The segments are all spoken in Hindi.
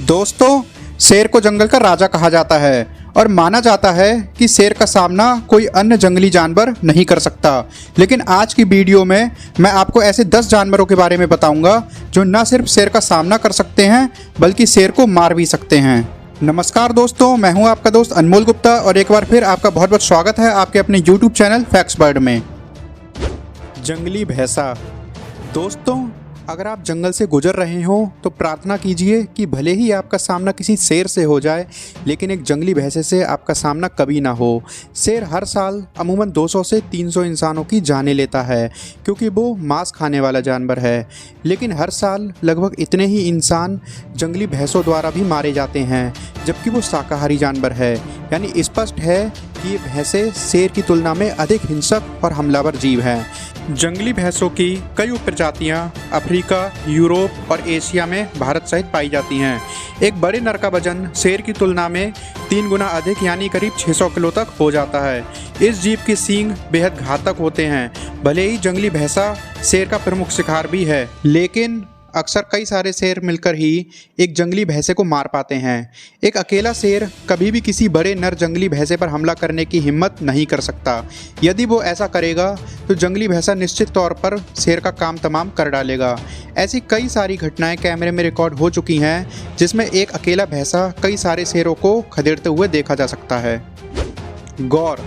दोस्तों, शेर को जंगल का राजा कहा जाता है और माना जाता है कि शेर का सामना कोई अन्य जंगली जानवर नहीं कर सकता। लेकिन आज की वीडियो में मैं आपको ऐसे 10 जानवरों के बारे में बताऊंगा जो न सिर्फ शेर का सामना कर सकते हैं बल्कि शेर को मार भी सकते हैं। नमस्कार दोस्तों, मैं हूं आपका दोस्त अनमोल गुप्ता और एक बार फिर आपका बहुत बहुत स्वागत है आपके अपने YouTube चैनल फैक्ट्स बर्ड में। जंगली भैंसा। दोस्तों, अगर आप जंगल से गुजर रहे हो तो प्रार्थना कीजिए कि भले ही आपका सामना किसी शेर से हो जाए लेकिन एक जंगली भैंसे से आपका सामना कभी ना हो। शेर हर साल अमूमन 200 से 300 इंसानों की जानें लेता है क्योंकि वो मांस खाने वाला जानवर है। लेकिन हर साल लगभग इतने ही इंसान जंगली भैंसों द्वारा भी मारे जाते हैं जबकि वो शाकाहारी जानवर है। यानी स्पष्ट है कि ये भैंसे शेर की तुलना में अधिक हिंसक और हमलावर जीव हैं। जंगली भैंसों की कई उपप्रजातियां अफ्रीका, यूरोप और एशिया में भारत सहित पाई जाती हैं। एक बड़े नर का वजन शेर की तुलना में 3 गुना अधिक यानी करीब 600 किलो तक हो जाता है। इस जीव के सींग बेहद घातक होते हैं। भले ही जंगली भैंसा शेर का प्रमुख शिकार भी है लेकिन अक्सर कई सारे शेर मिलकर ही एक जंगली भैंसे को मार पाते हैं। एक अकेला शेर कभी भी किसी बड़े नर जंगली भैंसे पर हमला करने की हिम्मत नहीं कर सकता। यदि वो ऐसा करेगा तो जंगली भैंसा निश्चित तौर पर शेर का काम तमाम कर डालेगा। ऐसी कई सारी घटनाएं कैमरे में रिकॉर्ड हो चुकी हैं जिसमें एक अकेला भैंसा कई सारे शेरों को खदेड़ते हुए देखा जा सकता है। गौर।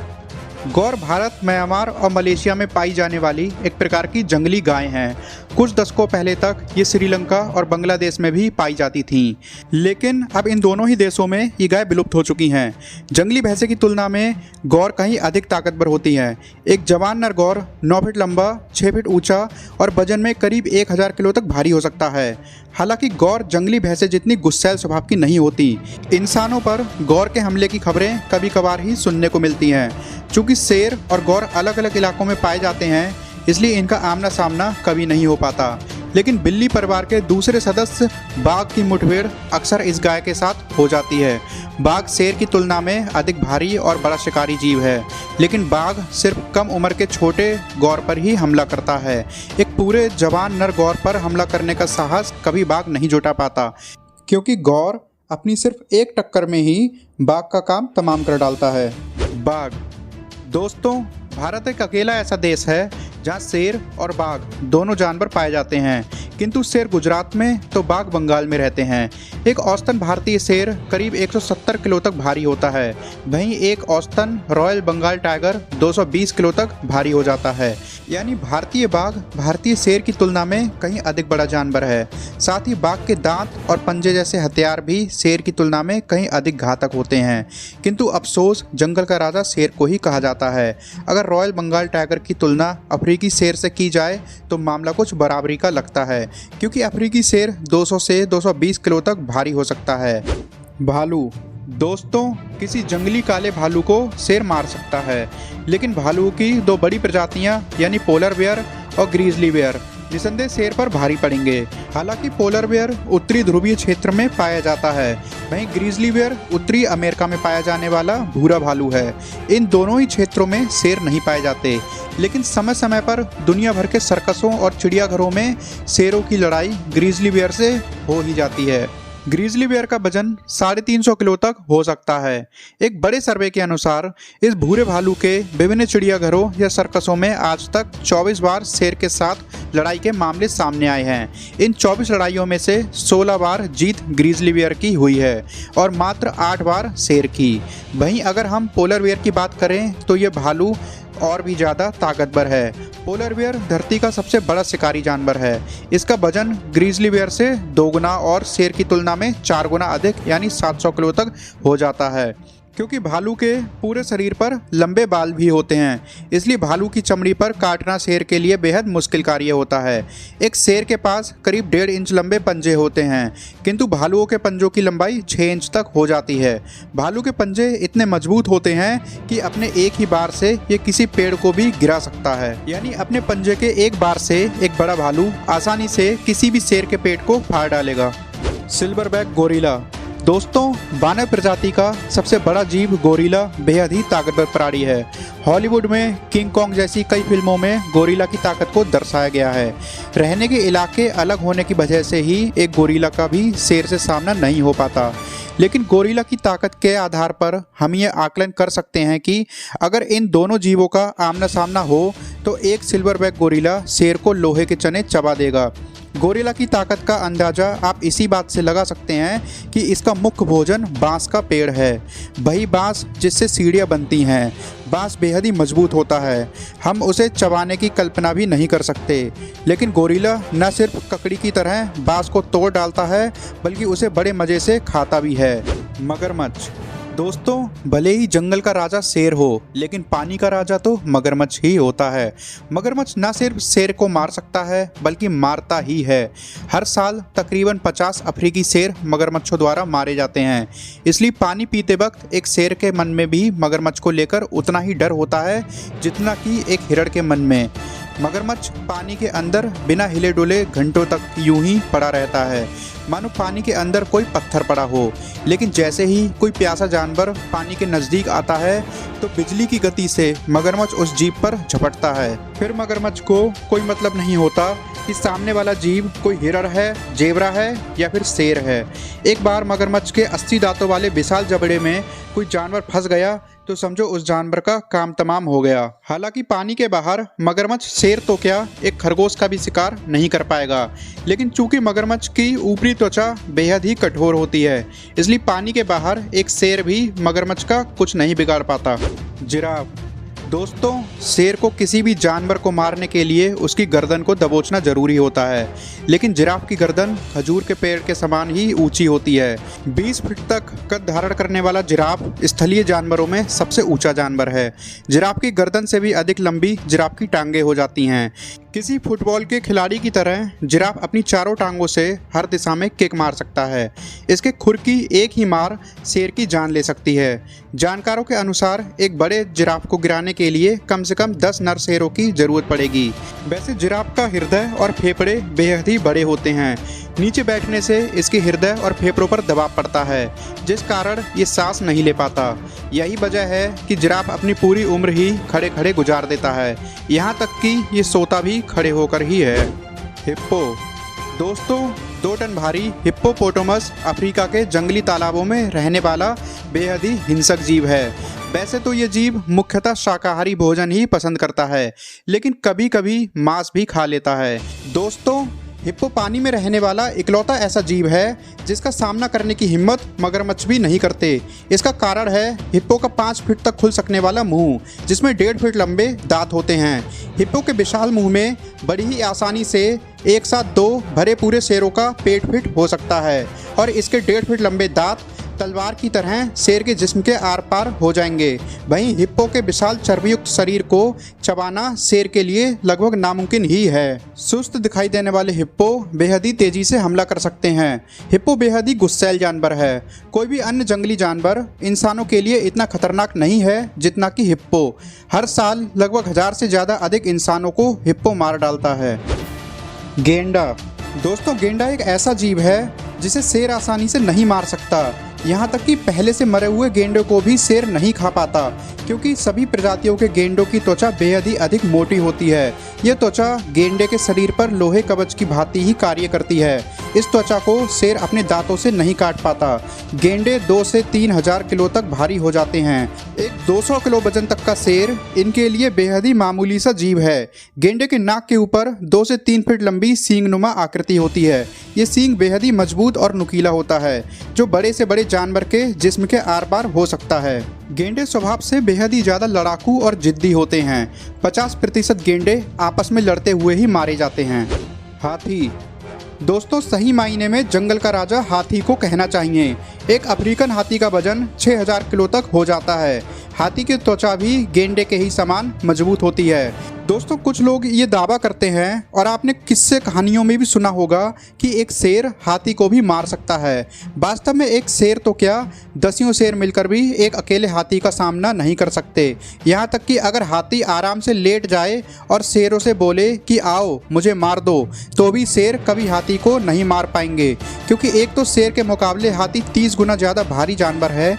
गौर भारत, म्यांमार और मलेशिया में पाई जाने वाली एक प्रकार की जंगली गाय हैं। कुछ दशकों पहले तक ये श्रीलंका और बांग्लादेश में भी पाई जाती थीं, लेकिन अब इन दोनों ही देशों में ये गाय विलुप्त हो चुकी हैं। जंगली भैंसे की तुलना में गौर कहीं अधिक ताकतवर होती है। एक जवान नर गौर 9 फीट लंबा, 6 फीट ऊंचा और वजन में करीब 1000 किलो तक भारी हो सकता है। हालांकि गौर जंगली भैंसे जितनी गुस्सैल स्वभाव की नहीं होती। इंसानों पर गौर के हमले की खबरें कभी कभार ही सुनने को मिलती हैं। चूँकि शेर और गौर अलग अलग इलाकों में पाए जाते हैं इसलिए इनका आमना सामना कभी नहीं हो पाता। लेकिन बिल्ली परिवार के दूसरे सदस्य बाघ की मुठभेड़ अक्सर इस गाय के साथ हो जाती है। बाघ शेर की तुलना में अधिक भारी और बड़ा शिकारी जीव है, लेकिन बाघ सिर्फ कम उम्र के छोटे गौर पर ही हमला करता है। एक पूरे जवान नर गौर पर हमला करने का साहस कभी बाघ नहीं जुटा पाता क्योंकि गौर अपनी सिर्फ एक टक्कर में ही बाघ का काम तमाम कर डालता है। बाघ। दोस्तों, भारत एक अकेला ऐसा देश है जहां शेर और बाघ दोनों जानवर पाए जाते हैं, किंतु शेर गुजरात में तो बाघ बंगाल में रहते हैं। एक औसतन भारतीय शेर करीब 170 किलो तक भारी होता है, वहीं एक औसतन रॉयल बंगाल टाइगर 220 किलो तक भारी हो जाता है। यानी भारतीय बाघ भारतीय शेर की तुलना में कहीं अधिक बड़ा जानवर है। साथ ही बाघ के दांत और पंजे जैसे हथियार भी शेर की तुलना में कहीं अधिक घातक होते हैं, किंतु अफसोस जंगल का राजा शेर को ही कहा जाता है। अगर रॉयल बंगाल टाइगर की तुलना अफ्रीकी शेर से की जाए तो मामला कुछ बराबरी का लगता है, क्योंकि अफ्रीकी शेर 200 से 220 किलो तक भारी हो सकता है। भालू। दोस्तों, किसी जंगली काले भालू को शेर मार सकता है, लेकिन भालू की 2 बड़ी प्रजातियां यानी पोलर बेयर और ग्रीजली बेयर निसंदेह शेर पर भारी पड़ेंगे। हालांकि पोलर बेयर उत्तरी ध्रुवीय क्षेत्र में पाया जाता है, वहीं ग्रीजली बेयर उत्तरी अमेरिका में पाया जाने वाला भूरा भालू है। इन दोनों ही क्षेत्रों में शेर नहीं पाए जाते, लेकिन समय समय पर दुनिया भर के सर्कसों और चिड़ियाघरों में शेरों की लड़ाई ग्रीजली बेयर से हो ही जाती है। ग्रीजली बेयर का वजन 350 किलो तक हो सकता है। एक बड़े सर्वे के अनुसार इस भूरे भालू के विभिन्न चिड़ियाघरों या सर्कसों में आज तक 24 बार शेर के साथ लड़ाई के मामले सामने आए हैं। इन 24 लड़ाइयों में से 16 बार जीत ग्रीजली बेयर की हुई है और मात्र 8 बार शेर की। वहीं अगर हम पोलर बेयर की बात करें तो ये भालू और भी ज़्यादा ताकतवर है। पोलर बेयर धरती का सबसे बड़ा शिकारी जानवर है। इसका वजन ग्रीजली बेयर से 2 गुना और शेर की तुलना में 4 गुना अधिक यानी 700 किलो तक हो जाता है। क्योंकि भालू के पूरे शरीर पर लंबे बाल भी होते हैं, इसलिए भालू की चमड़ी पर काटना शेर के लिए बेहद मुश्किल कार्य होता है। एक शेर के पास करीब 1.5 इंच लंबे पंजे होते हैं, किंतु भालुओं के पंजों की लंबाई 6 इंच तक हो जाती है। भालू के पंजे इतने मजबूत होते हैं कि अपने एक ही बार से ये किसी पेड़ को भी गिरा सकता है। यानी अपने पंजे के एक बार से एक बड़ा भालू आसानी से किसी भी शेर के पेट को फाड़ डालेगा। Silverback gorilla. दोस्तों, मानव प्रजाति का सबसे बड़ा जीव गोरिल्ला बेहद ही ताकतवर प्राणी है। हॉलीवुड में किंग कॉन्ग जैसी कई फिल्मों में गोरिल्ला की ताकत को दर्शाया गया है। रहने के इलाके अलग होने की वजह से ही एक गोरिल्ला का भी शेर से सामना नहीं हो पाता। लेकिन गोरिल्ला की ताकत के आधार पर हम ये आकलन कर सकते हैं कि अगर इन दोनों जीवों का आमना सामना हो तो एक सिल्वरबैक गोरिल्ला शेर को लोहे के चने चबा देगा। गोरिल्ला की ताकत का अंदाज़ा आप इसी बात से लगा सकते हैं कि इसका मुख्य भोजन बांस का पेड़ है, वही बांस जिससे सीढ़ियाँ बनती हैं। बांस बेहद ही मजबूत होता है, हम उसे चबाने की कल्पना भी नहीं कर सकते। लेकिन गोरिल्ला न सिर्फ ककड़ी की तरह बांस को तोड़ डालता है बल्कि उसे बड़े मज़े से खाता भी है। मगरमच्छ। दोस्तों, भले ही जंगल का राजा शेर हो लेकिन पानी का राजा तो मगरमच्छ ही होता है। मगरमच्छ न सिर्फ शेर को मार सकता है बल्कि मारता ही है। हर साल तकरीबन 50 अफ्रीकी शेर मगरमच्छों द्वारा मारे जाते हैं। इसलिए पानी पीते वक्त एक शेर के मन में भी मगरमच्छ को लेकर उतना ही डर होता है जितना कि एक हिरण के मन में। मगरमच्छ पानी के अंदर बिना हिले डुले घंटों तक यूं ही पड़ा रहता है, मानो पानी के अंदर कोई पत्थर पड़ा हो। लेकिन जैसे ही कोई प्यासा जानवर पानी के नज़दीक आता है तो बिजली की गति से मगरमच्छ उस जीव पर झपटता है। फिर मगरमच्छ को कोई मतलब नहीं होता कि सामने वाला जीव कोई हिरण है, जेबरा है या फिर शेर है। एक बार मगरमच्छ के 80 दांतों वाले विशाल जबड़े में कोई जानवर फंस गया तो समझो उस जानवर का काम तमाम हो गया। हालांकि पानी के बाहर मगरमच्छ शेर तो क्या, एक खरगोश का भी शिकार नहीं कर पाएगा। लेकिन चूंकि मगरमच्छ की ऊपरी त्वचा बेहद ही कठोर होती है, इसलिए पानी के बाहर एक शेर भी मगरमच्छ का कुछ नहीं बिगाड़ पाता। जिराफ। दोस्तों, शेर को किसी भी जानवर को मारने के लिए उसकी गर्दन को दबोचना जरूरी होता है, लेकिन जिराफ की गर्दन खजूर के पेड़ के समान ही ऊंची होती है। 20 फीट तक कद धारण करने वाला जिराफ स्थलीय जानवरों में सबसे ऊंचा जानवर है। जिराफ की गर्दन से भी अधिक लंबी जिराफ की टांगें हो जाती हैं। किसी फुटबॉल के खिलाड़ी की तरह जिराफ अपनी चारों टांगों से हर दिशा में किक मार सकता है। इसके खुर की एक ही मार शेर की जान ले सकती है। जानकारों के अनुसार एक बड़े जिराफ को गिराने के लिए कम से कम 10 नर शेरों की जरूरत पड़ेगी। वैसे जिराफ का हृदय और फेफड़े बेहद ही बड़े होते हैं। नीचे बैठने से इसके हृदय और फेफड़ों पर दबाव पड़ता है, जिस कारण ये सांस नहीं ले पाता। यही वजह है कि जिराफ अपनी पूरी उम्र ही खड़े खड़े गुजार देता है, यहाँ तक कि ये सोता भी खड़े होकर ही है। हिप्पो। दोस्तों, 2 टन भारी हिप्पोपोटामस अफ्रीका के जंगली तालाबों में रहने वाला बेहद ही हिंसक जीव है। वैसे तो ये जीव मुख्यतः शाकाहारी भोजन ही पसंद करता है, लेकिन कभी कभी मांस भी खा लेता है। दोस्तों, हिप्पो पानी में रहने वाला इकलौता ऐसा जीव है जिसका सामना करने की हिम्मत मगरमच्छ भी नहीं करते। इसका कारण है हिप्पो का 5 फीट तक खुल सकने वाला मुंह, जिसमें 1.5 फीट लंबे दांत होते हैं। हिप्पो के विशाल मुंह में बड़ी ही आसानी से एक साथ 2 भरे पूरे शेरों का पेट फिट हो सकता है और इसके 1.5 फीट लंबे दांत तलवार की तरह शेर के जिस्म के आर पार हो जाएंगे। वहीं हिप्पो के विशाल चर्बीयुक्त शरीर को चबाना शेर के लिए लगभग नामुमकिन ही है। सुस्त दिखाई देने वाले हिप्पो बेहद ही तेजी से हमला कर सकते हैं। हिप्पो बेहद ही गुस्सैल जानवर है। कोई भी अन्य जंगली जानवर इंसानों के लिए इतना खतरनाक नहीं है जितना कि हिप्पो। हर साल लगभग 1000 से ज़्यादा अधिक इंसानों को हिप्पो मार डालता है। गेंडा। दोस्तों, गेंडा एक ऐसा जीव है जिसे शेर आसानी से नहीं मार सकता। यहाँ तक कि पहले से मरे हुए गेंडों को भी शेर नहीं खा पाता, क्योंकि सभी प्रजातियों के गेंडों की त्वचा बेहद ही अधिक मोटी होती है। यह त्वचा गेंडे के शरीर पर लोहे कवच की भांति ही कार्य करती है। इस त्वचा को शेर अपने दांतों से नहीं काट पाता। गेंडे 2 से 3 हजार किलो तक भारी हो जाते हैं। एक 200 किलो वजन तक का शेर इनके लिए बेहद ही मामूली सा जीव है। गेंडे के नाक के ऊपर 2 से 3 फीट लंबी सींगनुमा आकृति होती है। ये सींग बेहद ही मजबूत और नुकीला होता है, जो बड़े से बड़े जानवर के जिस्म के आर पार हो सकता है। गेंडे स्वभाव से बेहद ही ज़्यादा लड़ाकू और जिद्दी होते हैं। 50% गेंडे आपस में लड़ते हुए ही मारे जाते हैं। हाथी। दोस्तों, सही मायने में जंगल का राजा हाथी को कहना चाहिए। एक अफ्रीकन हाथी का वजन 6000 किलो तक हो जाता है। हाथी की त्वचा भी गेंडे के ही समान मजबूत होती है। दोस्तों, कुछ लोग ये दावा करते हैं और आपने किस्से कहानियों में भी सुना होगा कि एक शेर हाथी को भी मार सकता है। वास्तव में एक शेर तो क्या, दसियों शेर मिलकर भी एक अकेले हाथी का सामना नहीं कर सकते। यहाँ तक कि अगर हाथी आराम से लेट जाए और शेरों से बोले कि आओ मुझे मार दो, तो भी शेर कभी हाथी को नहीं मार पाएंगे, क्योंकि एक तो शेर के मुकाबले हाथी 30 गुना ज़्यादा भारी जानवर है।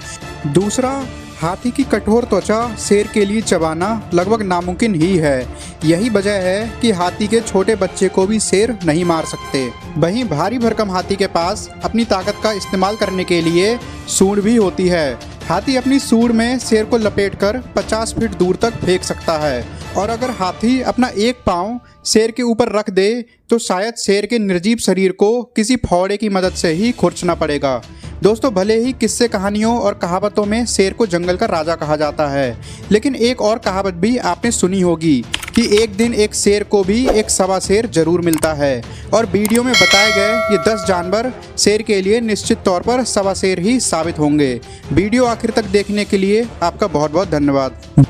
दूसरा, हाथी की कठोर त्वचा शेर के लिए चबाना लगभग नामुमकिन ही है। यही वजह है कि हाथी के छोटे बच्चे को भी शेर नहीं मार सकते। वहीं भारी भरकम हाथी के पास अपनी ताकत का इस्तेमाल करने के लिए सूंड भी होती है। हाथी अपनी सूंड में शेर को लपेटकर 50 फीट दूर तक फेंक सकता है, और अगर हाथी अपना एक पाँव शेर के ऊपर रख दे तो शायद शेर के निर्जीव शरीर को किसी फावड़े की मदद से ही खुरचना पड़ेगा। दोस्तों, भले ही किस्से कहानियों और कहावतों में शेर को जंगल का राजा कहा जाता है, लेकिन एक और कहावत भी आपने सुनी होगी कि एक दिन एक शेर को भी एक सवा शेर जरूर मिलता है। और वीडियो में बताए गए ये 10 जानवर शेर के लिए निश्चित तौर पर सवा शेर ही साबित होंगे। वीडियो आखिर तक देखने के लिए आपका बहुत बहुत धन्यवाद।